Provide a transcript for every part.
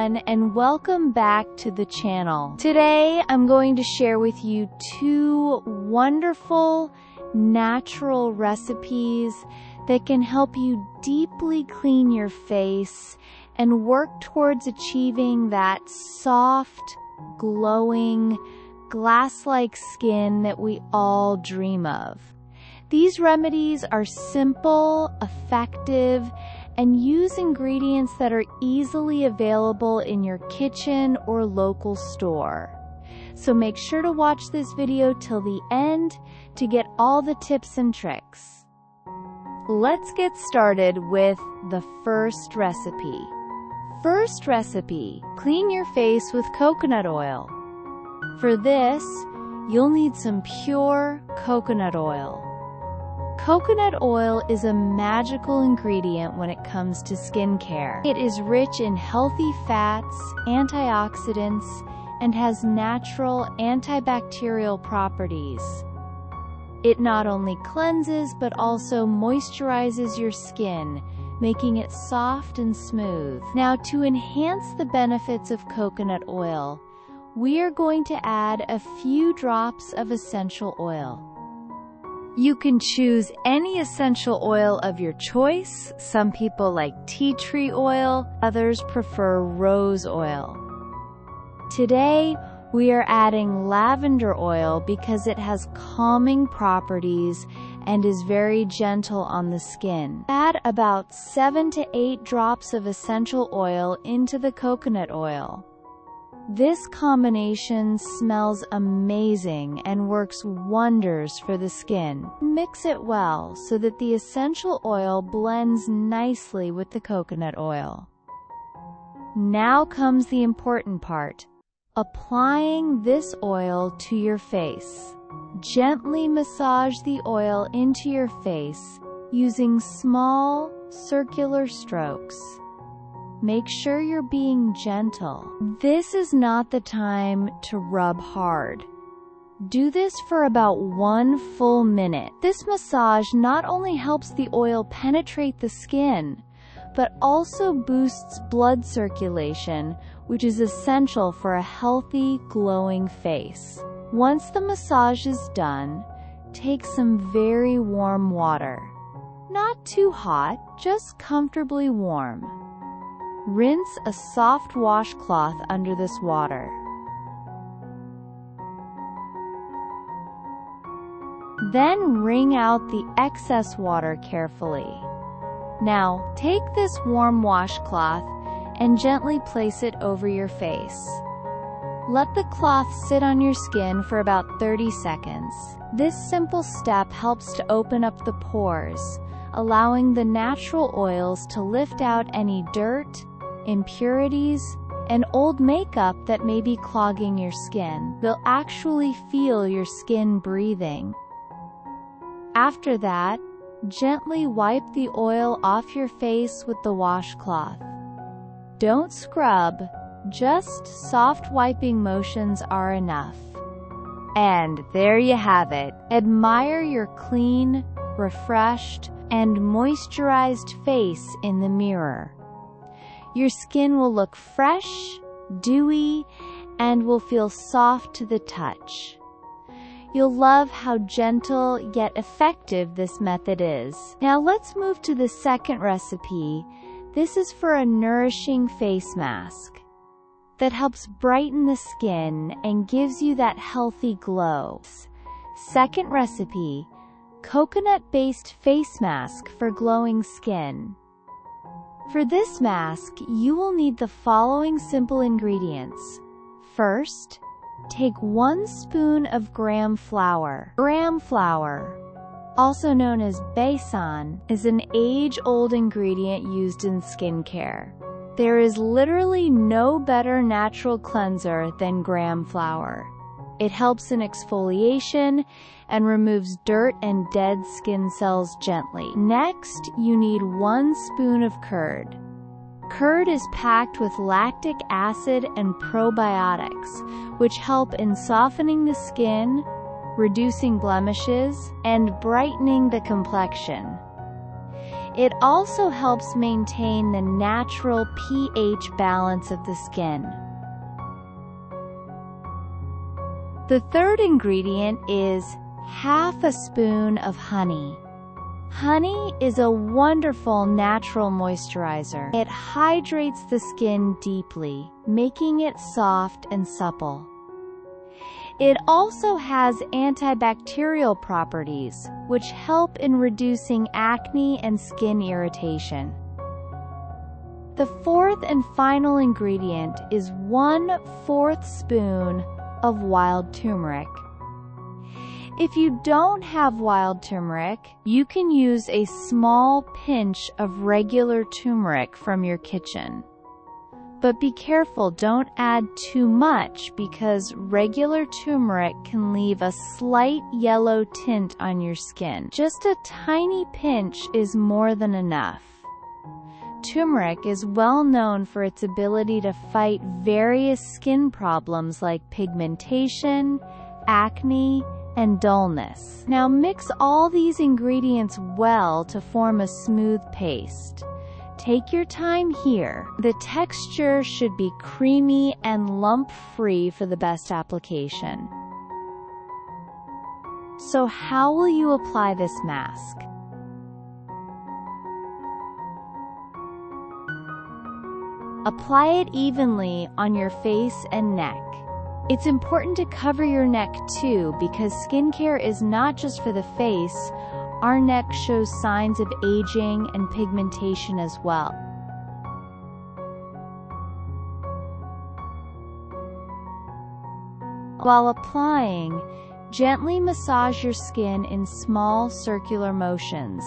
everyone, and welcome back to the channel. Today I'm going to share with you two wonderful natural recipes that can help you deeply clean your face and work towards achieving that soft, glowing, glass-like skin that we all dream of. These remedies are simple, effective, and use ingredients that are easily available in your kitchen or local store. So make sure to watch this video till the end to get all the tips and tricks. Let's get started with the first recipe. First recipe, clean your face with coconut oil. For this, you'll need some pure coconut oil. Coconut oil is a magical ingredient when it comes to skincare. It is rich in healthy fats, antioxidants, and has natural antibacterial properties. It not only cleanses but also moisturizes your skin, making it soft and smooth. Now, to enhance the benefits of coconut oil, we are going to add a few drops of essential oil. You can choose any essential oil of your choice. Some people like tea tree oil, others prefer rose oil. Today, we are adding lavender oil because it has calming properties and is very gentle on the skin. Add about 7 to 8 drops of essential oil into the coconut oil. This combination smells amazing and works wonders for the skin. Mix it well so that the essential oil blends nicely with the coconut oil. Now comes the important part, applying this oil to your face. Gently massage the oil into your face using small, circular strokes. Make sure you're being gentle. This is not the time to rub hard. Do this for about 1 full minute. This massage not only helps the oil penetrate the skin, but also boosts blood circulation, which is essential for a healthy, glowing face. Once the massage is done, take some very warm water. Not too hot, just comfortably warm. Rinse a soft washcloth under this water. Then wring out the excess water carefully. Now, take this warm washcloth and gently place it over your face. Let the cloth sit on your skin for about 30 seconds. This simple step helps to open up the pores, allowing the natural oils to lift out any dirt, impurities, and old makeup that may be clogging your skin. You'll actually feel your skin breathing. After that, gently wipe the oil off your face with the washcloth. Don't scrub, just soft wiping motions are enough. And there you have it. Admire your clean, refreshed, and moisturized face in the mirror. Your skin will look fresh, dewy, and will feel soft to the touch. You'll love how gentle yet effective this method is. Now let's move to the second recipe. This is for a nourishing face mask that helps brighten the skin and gives you that healthy glow. Second recipe, coconut-based face mask for glowing skin. For this mask, you will need the following simple ingredients. First, take 1 spoon of gram flour. Gram flour, also known as besan, is an age-old ingredient used in skincare. There is literally no better natural cleanser than gram flour. It helps in exfoliation and removes dirt and dead skin cells gently. Next, you need 1 spoon of curd. Curd is packed with lactic acid and probiotics, which help in softening the skin, reducing blemishes, and brightening the complexion. It also helps maintain the natural pH balance of the skin. The third ingredient is half a spoon of honey. Honey is a wonderful natural moisturizer. It hydrates the skin deeply, making it soft and supple. It also has antibacterial properties, which help in reducing acne and skin irritation. The fourth and final ingredient is 1/4 spoon of wild turmeric. If you don't have wild turmeric, you can use a small pinch of regular turmeric from your kitchen. But be careful, don't add too much because regular turmeric can leave a slight yellow tint on your skin. Just a tiny pinch is more than enough. Turmeric is well known for its ability to fight various skin problems like pigmentation, acne, and dullness. Now mix all these ingredients well to form a smooth paste. Take your time here. The texture should be creamy and lump-free for the best application. So how will you apply this mask? Apply it evenly on your face and neck. It's important to cover your neck too because skincare is not just for the face. Our neck shows signs of aging and pigmentation as well. While applying, gently massage your skin in small circular motions.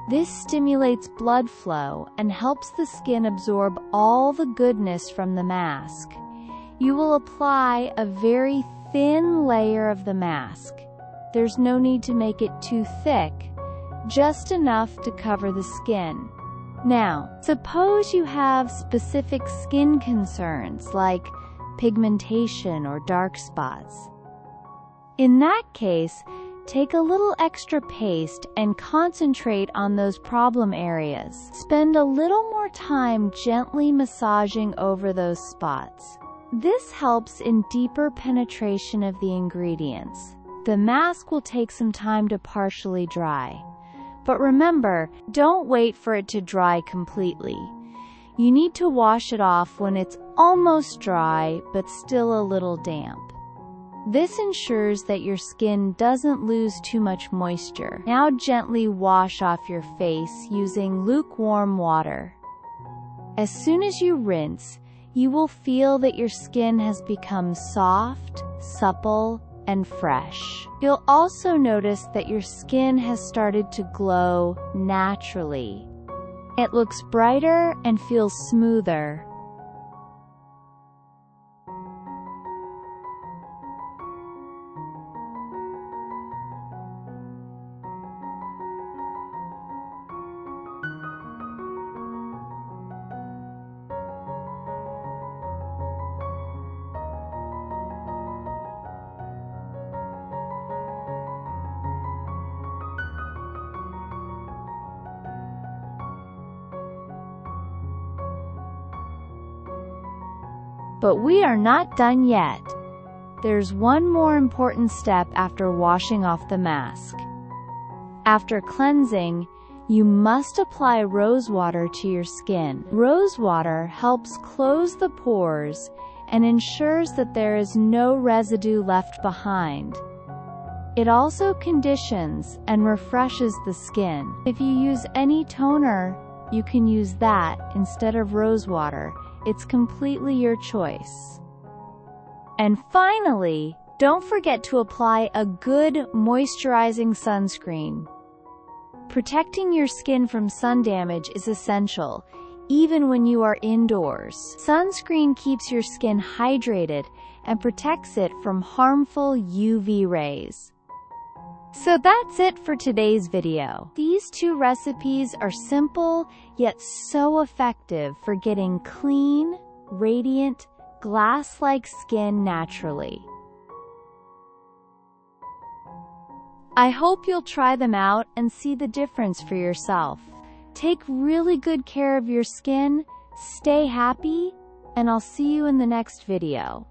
This stimulates blood flow and helps the skin absorb all the goodness from the mask. You will apply a very thin layer of the mask. There's no need to make it too thick, just enough to cover the skin. Now, suppose you have specific skin concerns like pigmentation or dark spots. In that case, take a little extra paste and concentrate on those problem areas. Spend a little more time gently massaging over those spots. This helps in deeper penetration of the ingredients. The mask will take some time to partially dry. But remember, don't wait for it to dry completely. You need to wash it off when it's almost dry but still a little damp. This ensures that your skin doesn't lose too much moisture. Now gently wash off your face using lukewarm water. As soon as you rinse, you will feel that your skin has become soft, supple, and fresh. You'll also notice that your skin has started to glow naturally. It looks brighter and feels smoother. But we are not done yet. There's one more important step after washing off the mask. After cleansing, you must apply rose water to your skin. Rose water helps close the pores and ensures that there is no residue left behind. It also conditions and refreshes the skin. If you use any toner, you can use that instead of rose water. It's completely your choice. And finally, don't forget to apply a good moisturizing sunscreen. Protecting your skin from sun damage is essential, even when you are indoors. Sunscreen keeps your skin hydrated and protects it from harmful UV rays. So that's it for today's video. These two recipes are simple, yet so effective for getting clean, radiant, glass-like skin naturally. I hope you'll try them out and see the difference for yourself. Take really good care of your skin, stay happy, and I'll see you in the next video.